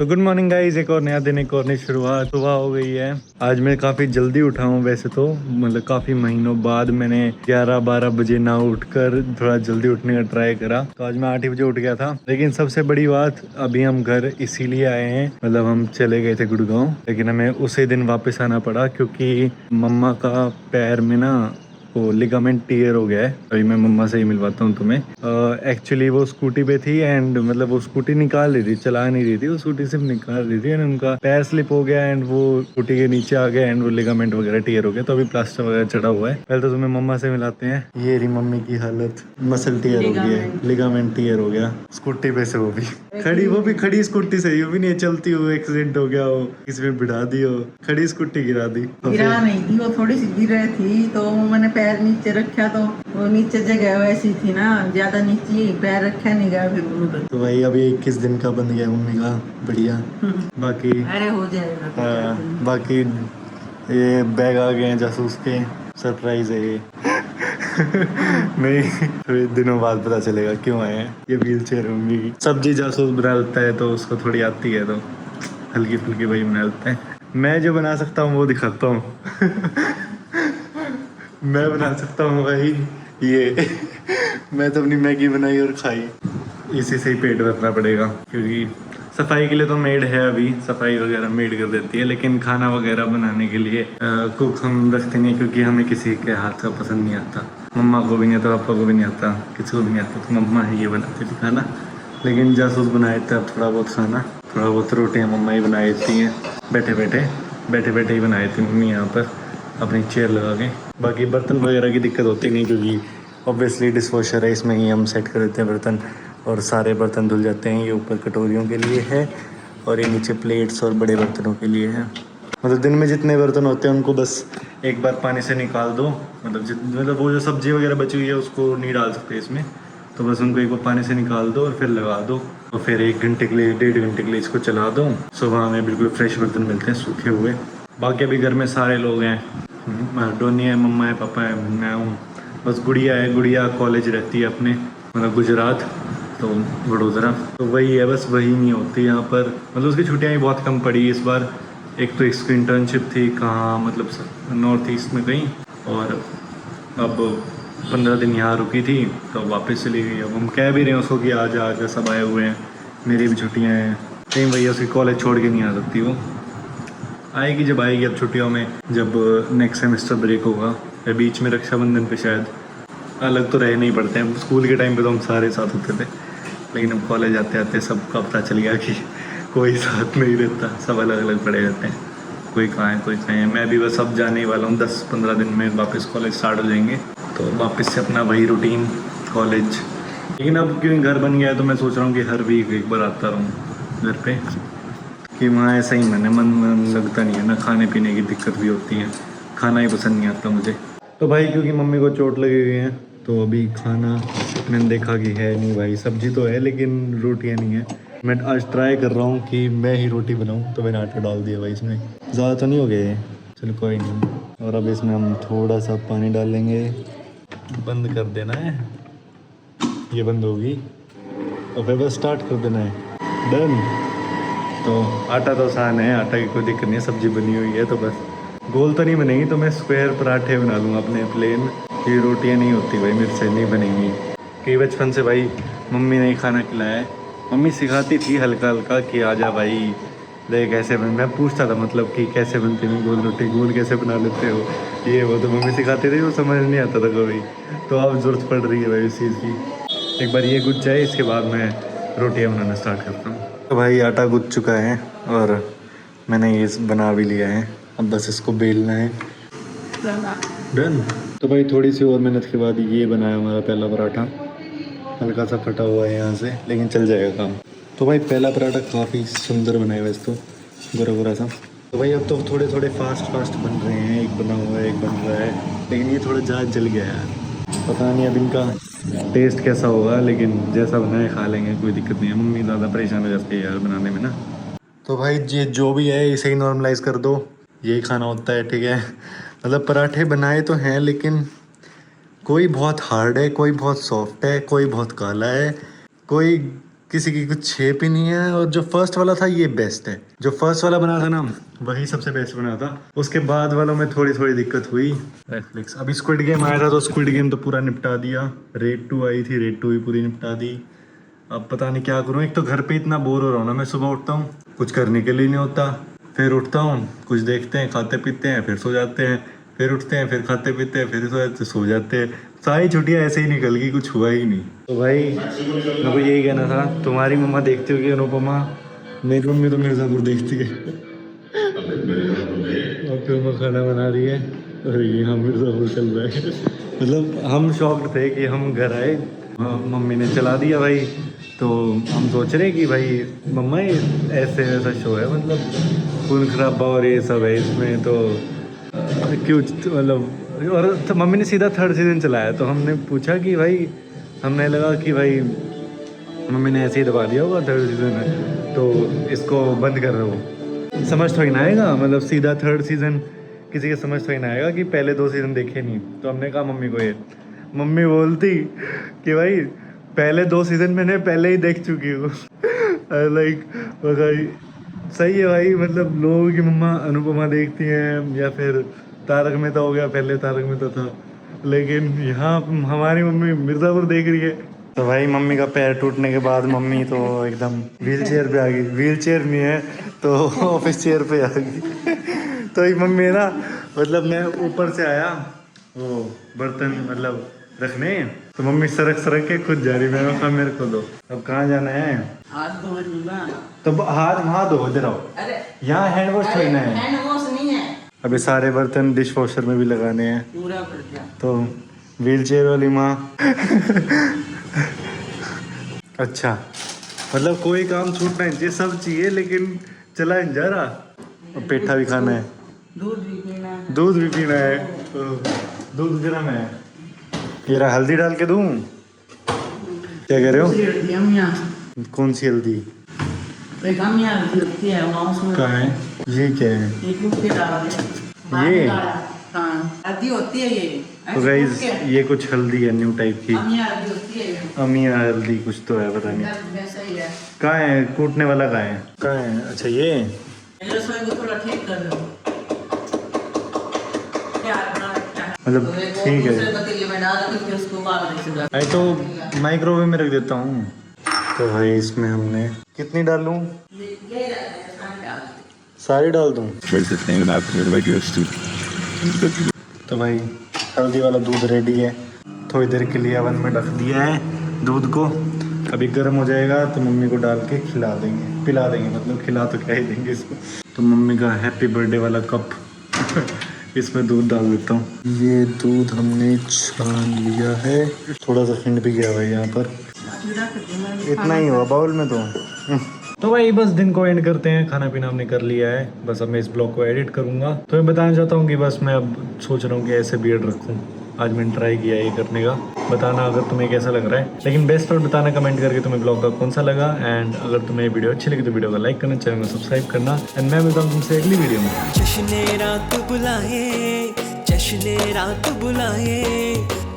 तो good morning guys, एक और नया दिन, एक और नई शुरुआत सुबह हो गई है। आज मैं काफ़ी जल्दी उठा हूँ। वैसे तो मतलब काफ़ी महीनों बाद मैंने 11-12 बजे ना उठकर थोड़ा जल्दी उठने का ट्राई करा। तो आज मैं 8 बजे उठ गया था। लेकिन सबसे बड़ी बात, अभी हम घर इसीलिए आए हैं, मतलब हम चले गए थे गुड़गांव, लेकिन हमें उसी दिन वापस आना पड़ा क्योंकि मम्मा का पैर में ना वो लिगामेंट टीयर हो गया है। अभी मैं मम्मा से ही मिलवाता हूँ तुम्हें। एक्चुअली वो स्कूटी पे थी एंड मतलब वो स्कूटी निकाल रही थी, चला नहीं रही थी, वो स्कूटी सिर्फ निकाल रही थी एंड उनका पैर स्लिप हो गया एंड वो स्कूटी के नीचे आ गया एंड वो लिगामेंट वगैरह टीयर हो गया। तो अभी प्लास्टर वगैरह चढ़ा हुआ है। पहले तो तुम्हें मम्मा से मिलाते हैं। ये रही मम्मी की हालत, मसल टीयर हो गया है, लिगामेंट टीयर हो गया स्कूटी पे से। वो भी खड़ी स्कूटी से ही, वो भी नहीं चलती हो, एक्सीडेंट हो गया हो, किसी में बिठा दी हो, खड़ी स्कूटी गिरा दी। गिरा नहीं थी, वो थोड़ी सी गिर रही थी तो मैंने पैर नीचे रखा तो वो नीचे जगह वैसी थी ना, ज्यादा नीचे पैर रखा नहीं गया फिर। तो भाई अभी 21 दिन का बन गया मम्मी का, बढ़िया। बाकी अरे हो जाएगा। बाकी ये बैग आ गए हैं जासूस के, सरप्राइज है ये। नहीं, फिर दिनों बाद पता चलेगा क्यों आए हैं। ये व्हील चेयर मम्मी की। सब्जी जासूस बना लेता है तो उसको थोड़ी आती है, तो हल्की फुल्की वही बना लेते हैं। मैं जो बना सकता हूँ वो दिखाता हूँ। मैं बना सकता हूँ भाई ये। मैं तो अपनी मैगी बनाई और खाई, इसी से ही पेट भरना पड़ेगा क्योंकि सफाई के लिए तो मेड है, अभी सफाई वगैरह मेड कर देती है, लेकिन खाना वगैरह बनाने के लिए कुक हम रखते नहीं क्योंकि हमें किसी के हाथ का पसंद नहीं आता। मम्मा को भी नहीं आता, पापा को भी नहीं आता, किसी को भी नहीं आता, तो मम्मा ही ये बनाती थी खाना। लेकिन जासूस बनाए थे अब थोड़ा बहुत खाना, थोड़ा बहुत रोटियाँ मम्मा ही बनाई देती हैं। बैठे बैठे ही बनाई थी मम्मी यहाँ पर अपनी चेयर लगा के। बाकी बर्तन वगैरह की दिक्कत होती नहीं क्योंकि ऑब्वियसली डिश वॉशर है, इसमें ही हम सेट कर देते हैं बर्तन और सारे बर्तन धुल जाते हैं। ये ऊपर कटोरियों के लिए है और ये नीचे प्लेट्स और बड़े बर्तनों के लिए है। मतलब दिन में जितने बर्तन होते हैं उनको बस एक बार पानी से निकाल दो, मतलब वो जो सब्जी वगैरह बची हुई है उसको नहीं डाल सकते इसमें, तो बस उनको एक बार पानी से निकाल दो और फिर लगा दो और फिर 1 घंटे के लिए 1.5 घंटे के लिए इसको चला दो। सुबह हमें बिल्कुल फ्रेश बर्तन मिलते हैं, सूखे हुए। बाकी अभी घर में सारे लोग हैं, डोनी है, मम्मा है, पापा है, मैं हूँ, बस गुड़िया है। गुड़िया कॉलेज रहती है अपने, मतलब गुजरात, तो वडोदरा, तो वही है, बस वही नहीं होती यहाँ पर। मतलब उसकी छुट्टियाँ ही बहुत कम पड़ी इस बार। एक तो इसकी इंटर्नशिप थी कहाँ, मतलब नॉर्थ ईस्ट में कहीं, और अब 15 दिन यहाँ रुकी थी तो वापस चली गई। अब हम कह भी रहे हैं उसको कि आ जा, सब आए हुए हैं, मेरी भी छुट्टियाँ हैं, कहीं भैया उसकी कॉलेज छोड़ के नहीं आ सकती। वो आएगी जब आएगी, अब छुट्टियों में, जब नेक्स्ट सेमेस्टर ब्रेक होगा या बीच में रक्षाबंधन पे शायद। अलग तो रह नहीं पड़ते हैं, स्कूल के टाइम पे तो हम सारे साथ होते थे, लेकिन अब कॉलेज आते आते सबका पता चल गया कि कोई साथ नहीं रहता, सब अलग अलग पड़े रहते हैं, कोई कहाँ है कोई कहाँ है। मैं भी बस अब जाने ही वाला हूँ, 10-15 दिन में वापस कॉलेज स्टार्ट हो जाएंगे, तो वापस से अपना वही रूटीन कॉलेज। लेकिन अब क्योंकि घर बन गया है तो मैं सोच रहा हूँ कि हर वीक एक बार आता रहूँ घर पे, कि वहाँ ऐसा ही मन लगता नहीं है ना, खाने पीने की दिक्कत भी होती है, खाना ही पसंद नहीं आता मुझे। तो भाई क्योंकि मम्मी को चोट लगी हुई है तो अभी खाना मैंने देखा कि है नहीं भाई, सब्जी तो है लेकिन रोटियाँ नहीं है। मैं आज ट्राई कर रहा हूँ कि मैं ही रोटी बनाऊँ, तो मैंने आटा डाल दिया भाई इसमें, ज़्यादा तो नहीं हो गया है, चलो कोई नहीं। और अब इसमें हम थोड़ा सा पानी डाल लेंगे, बंद कर देना है, ये बंद होगी और फिर बस स्टार्ट कर देना है, डन। तो आटा तो आसान है, आटा की कोई दिक्कत नहीं है, सब्जी बनी हुई है, तो बस गोल तो नहीं बनेगी तो मैं स्क्वायर पराठे बना लूँगा अपने प्लेन। ये रोटियाँ नहीं होती भाई मेरे से, नहीं बनेंगी, कि बचपन से भाई मम्मी ने ही खाना खिलाया है। मम्मी सिखाती थी हल्का हल्का कि आजा भाई देख कैसे बन, मैं पूछता था मतलब कि कैसे बनती है गोल रोटी, गोल कैसे बना लेते हो, ये वो, तो मम्मी सिखाती थी, वो समझ नहीं आता था कभी। तो अब ज़रूरत पड़ रही है भाई इस चीज़ की। एक बार ये गुज जाए इसके बाद मैं रोटियाँ बनाना स्टार्ट करता हूँ। तो भाई आटा गुज चुका है और मैंने ये बना भी लिया है, अब बस इसको बेलना है, डन। तो भाई थोड़ी सी और मेहनत के बाद ये बनाया हमारा पहला पराठा, हल्का सा फटा हुआ है यहाँ से, लेकिन चल जाएगा काम। तो भाई पहला पराठा काफ़ी सुंदर बना है वैसे तो, गोरा गोरा सा। तो भाई अब तो थोड़े थोड़े फास्ट बन रहे हैं, एक बना हुआ है एक बन रहा है, लेकिन ये थोड़ा ज़्यादा जल गया है, पता नहीं अब इनका टेस्ट कैसा होगा, लेकिन जैसा बनाए खा लेंगे, कोई दिक्कत नहीं है। मम्मी ज़्यादा परेशान हो जाती है यार बनाने में ना। तो भाई ये जो भी है इसे ही नॉर्मलाइज़ कर दो, यही खाना होता है, ठीक है। मतलब पराठे बनाए तो हैं लेकिन कोई बहुत हार्ड है, कोई बहुत सॉफ्ट है, कोई बहुत काला है, कोई किसी की कुछ शेप ही नहीं है। और जो फर्स्ट वाला था ये बेस्ट है, जो फर्स्ट वाला बना था ना वही सबसे बेस्ट बना था। उसके बाद वालों में थोड़ी थोड़ी दिक्कत हुई। नेटफ्लिक्स अभी स्क्विड गेम आया था तो स्क्विड गेम तो पूरा निपटा दिया। रेड 2 आई थी, रेड 2 भी पूरी निपटा दी। अब पता नहीं क्या करूँ, एक तो घर पे इतना बोर हो रहा हूँ ना। मैं सुबह उठता हूँ, कुछ करने के लिए नहीं होता, फिर उठता हूँ, कुछ देखते हैं, खाते पीते हैं, फिर सो जाते हैं, फिर उठते हैं, फिर खाते पीते हैं, फिर सो जाते हैं। सारी छुट्टियाँ ऐसे ही निकल गई, कुछ हुआ ही नहीं। तो भाई मेरे को यही कहना था, तुम्हारी मम्मा देखती होगी अनुपमा, मेरी मम्मी तो मिर्ज़ापुर देखती है। और फिर वो खाना बना रही है और यहाँ मिर्ज़ापुर चल रहा है। मतलब हम शॉक्ड थे कि हम घर आए, मम्मी ने चला दिया भाई। तो हम सोच रहे कि भाई मम्मा ये ऐसे ऐसा शो है, मतलब खून खराबा और ये सब है इसमें, तो क्यों मतलब। और तो मम्मी ने सीधा 3rd सीज़न चलाया। तो हमने पूछा कि भाई, हमने लगा कि भाई मम्मी ने ऐसे ही दबा दिया होगा 3rd सीज़न है तो इसको बंद कर दो। समझ थोड़ी ना आएगा, मतलब सीधा 3rd सीज़न किसी के समझ थोड़ी ना आएगा कि पहले 2 सीज़न देखे नहीं। तो हमने कहा मम्मी को, ये मम्मी बोलती कि भाई पहले 2 सीज़न मैंने पहले ही देख चुकी हूँ। लाइक भाई सही है भाई, मतलब लोगों की मम्मा अनुपमा देखती हैं, या फिर तारक मेहता हो गया, पहले तारक मेहता था, लेकिन यहाँ हमारी मम्मी मिर्ज़ापुर देख रही है। तो भाई मम्मी का पैर टूटने के बाद मम्मी तो एकदम व्हील चेयर पे आ गई। व्हील चेयर नहीं है तो ऑफिस चेयर पे आ गई। तो एक मम्मी है ना, मतलब मैं ऊपर से आया वो बर्तन मतलब रखने, तो मम्मी सरक सरक के खुद जा रही। मैंने कहा मेरे को दो। अब कहाँ जाना है? हाथ धोने। तो हाथ वहाँ धो, इधर आओ। अरे यहाँ हैंड वॉश थोड़ी ना है। हैंड वॉश नहीं है, अभी सारे बर्तन डिश वॉशर में भी लगाने हैं। पूरा कर दिया। तो व्हील चेयर वाली माँ। अच्छा, मतलब कोई काम छूटना नहीं चाहिए, सब चाहिए, लेकिन चला नहीं जा रहा। और पेठा भी खाना है, दूध भी पीना है। दूध भी पीना है, तो दूध गर्म है। ये रहा, हल्दी डाल के दूँ? क्या कह रहे हो? कौन सी हल्दी? कहाँ है ये? क्या है ये? हल्दी होती है ये। तो गाइस ये कुछ हल्दी है न्यू टाइप की, अमिया हल्दी कुछ तो है, पता नहीं कहाँ है। कूटने वाला कहाँ है? कहाँ है? अच्छा ये थोड़ा ठीक कर दो, मतलब ठीक है। पतीले में डाल के उसको उबाल आई तो माइक्रोवेव में रख देता हूँ। तो भाई इसमें हमने कितनी डालूं? सारी डाल दूँ? तो भाई हल्दी वाला दूध रेडी है। थोड़ी देर के लिए ओवन में रख दिया है दूध को। अभी गर्म हो जाएगा तो मम्मी को डाल के खिला देंगे, पिला देंगे, मतलब खिला तो क्या ही देंगे इसको। तो मम्मी का हैप्पी बर्थडे वाला कप इसमें दूध डाल देता हूँ। ये दूध हमने छान लिया है, थोड़ा सा हिंड भी गया हुआ है यहाँ पर, इतना ही हुआ बाउल में। तो भाई बस दिन को एंड करते हैं, खाना पीना हमने कर लिया है। बस अब मैं इस ब्लॉग को एडिट करूँगा। तो मैं बताना चाहता हूँ कि बस मैं अब सोच रहा हूँ कि ऐसे बियर्ड रखूँ। आज मैंने ट्राई किया ये करने का, बताना अगर तुम्हें कैसा लग रहा है। लेकिन बेस्ट और बताना कमेंट करके तुम्हें ब्लॉग का कौन सा लगा। एंड अगर तुम्हें वीडियो अच्छी लगी तो वीडियो को लाइक करना, चैनल को सब्सक्राइब करना। एंड मैं मिलता हूँ तुमसे अगली वीडियो में। जश्न रात बुलाए, जश्न रात बुलाए।